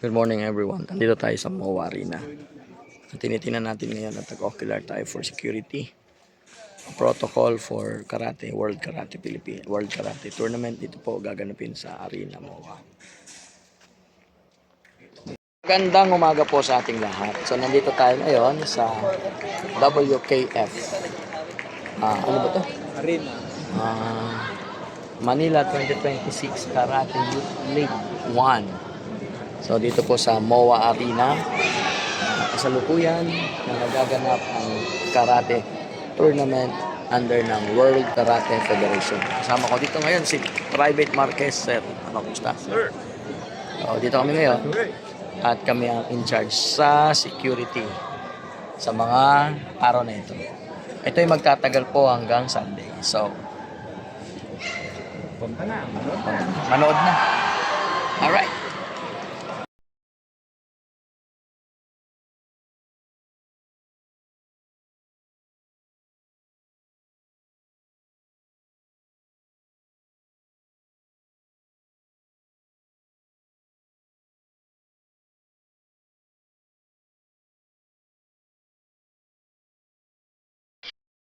Good morning everyone. Nandito tayo sa MOA Arena. Tinitingnan natin ngayon at nag-ocular tayo for security. Protocol for Karate, World Karate Tournament. Dito po gaganapin sa Arena MOA. Magandang umaga po sa ating lahat. So nandito tayo ngayon sa WKF. Ano ba to? Arena. Manila 2026 Karate Youth League 1. So dito po sa MOA Arena, kasalukuyan na nagaganap ang karate tournament under ng World Karate Federation. Kasama ko dito ngayon si Private Marquez, sir. Ano, kumusta? Sir. So dito kami ngayon at kami ang in charge sa security sa mga araw na ito. Ito ay magtatagal po hanggang Sunday. So, Punta na. manood na. Alright.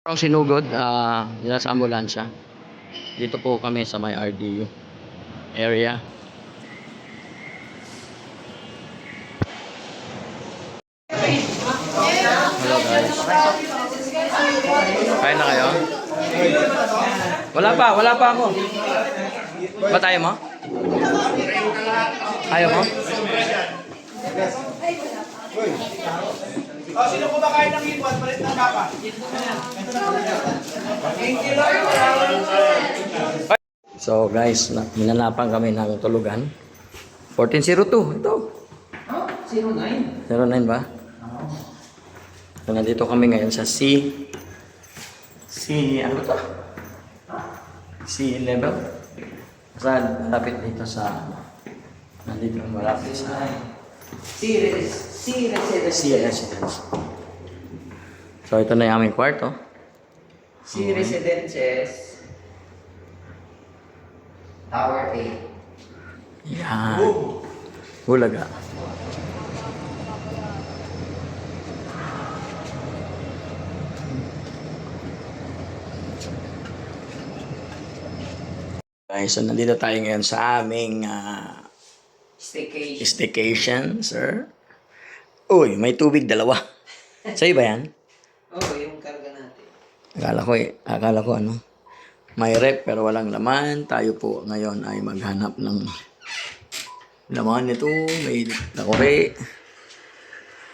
Ang sinugod, dito sa ambulansya. Dito po kami sa may RDU area. Hello guys. Kain na kayo? Wala pa ako. Ba't ayaw mo? Ayaw mo? Sino po ba kain ng hitwan? Palit ng kapa. So guys, minanapan kami ng tulugan. 1402, ito. 09 ba? So nandito kami ngayon sa ano to? C level. Malapit dito sa nandito malapit sa C residence. So ito na yung aming kwarto. C Residences Tower 8. Yan. Hulaga. Guys, so nandito tayo ngayon sa aming Staycation. staycation, sir. Uy, may tubig dalawa. Sa'yo ba yan? Oo, yung karga natin. Akala ko ano, may rep pero walang laman. Tayo po ngayon ay maghanap ng laman nito. May nakore.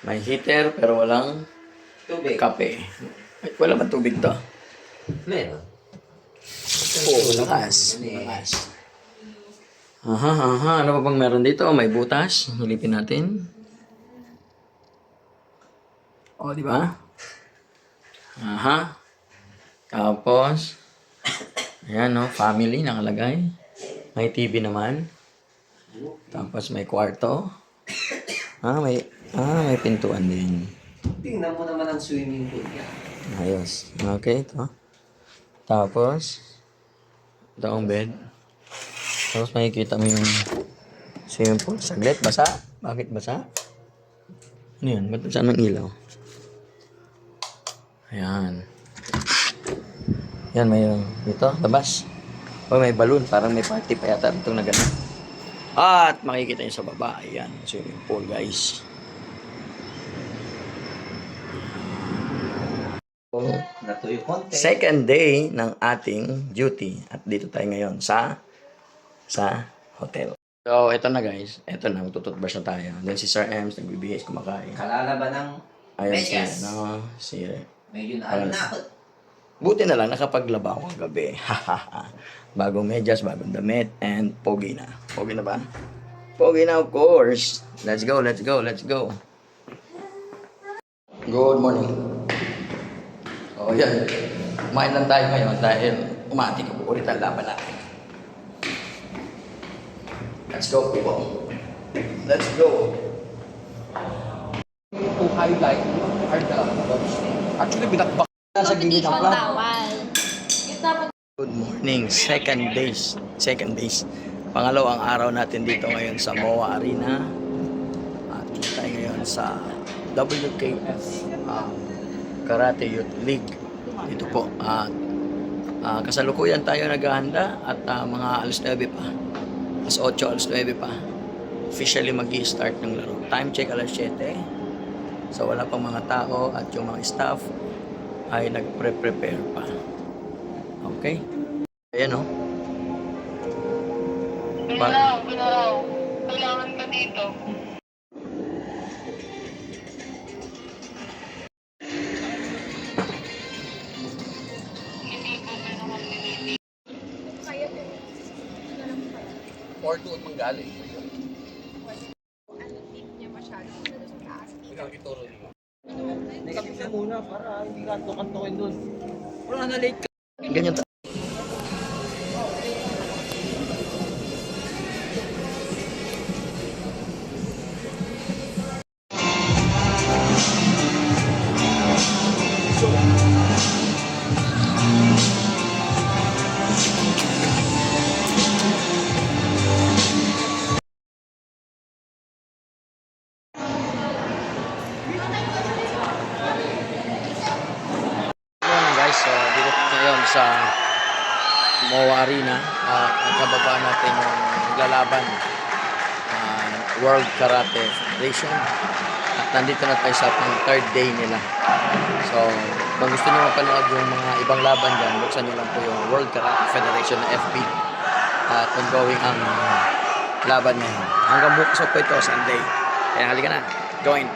May heater pero walang Tubig. kape. Ay, wala ba tubig to? Meron. Lakas. Ano pa bang meron dito? May butas. Hilipin natin. O, di ba? Tapos, ayan, no, family nakalagay. May TV naman. Tapos may kwarto. May pintuan din. Tingnan mo naman ang swimming pool niya. Ayos. Okay, ito. Tapos, ito ang bed. Tapos makikita mo yung swimming pool. Saglit, basa. Bakit basa? Ano yun? Ba't saan ang ilaw? Ayan. Yan, may dito, labas. O, may balloon. Parang may party pa yata itong naganap. At makikita nyo sa baba. Ayan, swimming pool, guys. Natuyo konti. Second day ng ating duty. At dito tayo ngayon sa hotel. So, eto na guys. Eto na, magtututbrush na tayo. Then si Sir Ems, nagbibihis, kumakain. Kalala ba ng Ayun medyas? si Medyo na na ako. buti na lang nakapaglaba ako gabi. Bagong medyas, bagong damit, and pogi na. Pogi na ba? Pogi na, of course. Let's go. Good morning. Oh, yan. Kumain lang tayo ngayon dahil umati ko po ulit ang laban natin. Let's go, people. Let's go. To highlight are the actually binakbak Sa gilid ng plan. Bawal. Good morning. Second days. Pangalawang araw natin dito ngayon sa MOA Arena. sa WKF Karate Youth League. Dito po. Kasalukuyan tayo naghahanda at mga alas 9 pa. Alas 8, alas 9 pa. Officially mag-i-start ng laro. Time check alas 7. So wala pang mga tao at yung mga staff ay nagpre-prepare pa. Okay? Ayan o. Ginaraw. Kailangan ka dito. Hindi ko naman nilili. Or doon manggaling. Ikaw ituro niyo. Sabi ka muna para hindi ka kanto-kantokin doon. Wala na late ka. Ganyan ta. Morning guys, so dito ngayon sa MOA Arena at nakababa natin yung naglalaban World Karate Federation at nandito na tayo sa pang third day nila. So kung gusto nyo mapanood yung mga ibang laban dyan, buksan nyo lang po yung World Karate Federation na FB at ongoing ang laban na yun. Hanggang bukas po ito, Sunday. Kaya halika na, join!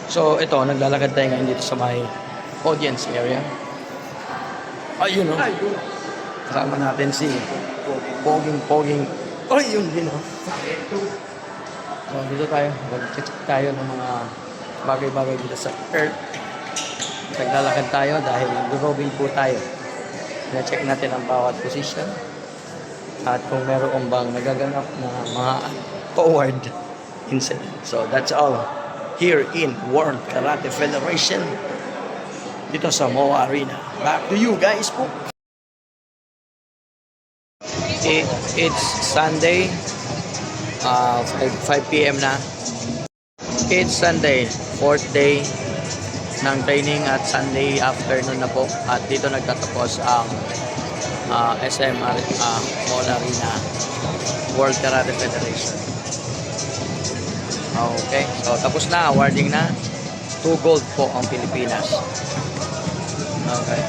So ito, naglalakad tayo ngayon dito sa may audience area. Ayun o. Kasama natin si Poging. Oh, yun din o. So dito tayo, mag-check tayo ng mga bagay-bagay dito sa earth. Naglalakad tayo dahil nag-roving po tayo. Na-check natin ang bawat position. At kung meron bang nagaganap na mga forward incident. So that's all. Here in World Karate Federation dito sa MOA Arena. Back to you guys po. It's Sunday 5 p.m. na. It's Sunday 4th day ng training at Sunday afternoon na po at dito nagtatapos ang SM MOA Arena World Karate Federation. Okay, so tapos na, awarding na. 2 gold po ang Pilipinas. Okay.